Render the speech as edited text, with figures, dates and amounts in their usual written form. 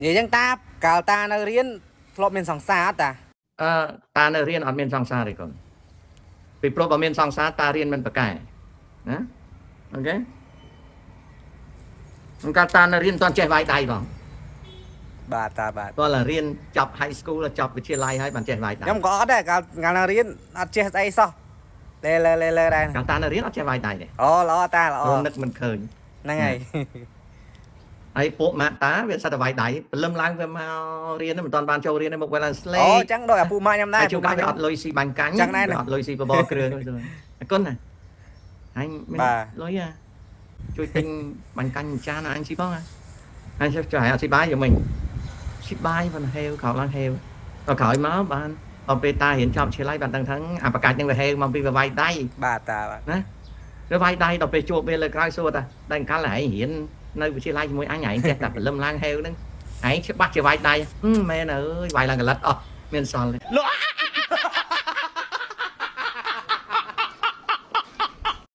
vậy chẳng ta cào ta nó riêng lộn miền sòng xa ta តានៅរៀនអត់មានសង្សារទេកូនពីព្រោះបើមានសង្សារតារៀនមិនប្រកែណាអូខេអង្គការតានៅរៀនតន់ចេះវាយដៃបង bà ta bà តើឡារៀនចប់ high school ចប់វិទ្យាល័យហើយបានចេះវាយដៃ nhóm có đấy cào nó riêng ăn chết đây sao lê đây កាលតានៅរៀនអត់ចេះវាយដៃទេ ô lo ta រ lo នឹកមិនឃើញ năng ngày ហើយពួកម៉ាក់តាវាសិតតែវាយដៃព្រលឹមឡើងវាមករៀនមិនតាន់បានចូលរៀនទេមកវាឡើងស្លេ ô chẳng đôi à phụ mai nhầm ហើយ đây ជួ phụ នកាល mai វាអ nhầm ត់លុយស៊ីបាញ់កាញ់ ចឹងដែរណា អត់លុយស៊ីបបរគ្រឿងអរគុណណាអញមាន បាទ លុយជួយទិញបាញ់កាញ់ចានអញស៊ីផងអញចុះឲ្យអត់ស៊ីបាយយ៉ាងម៉េចស៊ីបាយមិនហេវក្រោកឡើងហេវដល់ក្រោយមកបានដល់ពេលតារៀនចប់ឆ្លៃបានដឹងថាអាប្រកាច់នឹងវាហេវមកពីវាវាយដៃ bà ta bà ណាវាវាយដៃដល់ពេលជួបវាលើក្រោយសួរតាតែកាលឯងរៀននៅវិទ្យាល័យជាមួយអញឯងចេះតែព្រលឹមឡើងហេវហ្នឹងឯងច្បាស់ជាវាយដៃមែនអើយវាយឡើងកលិតអស់មានសល់ទេ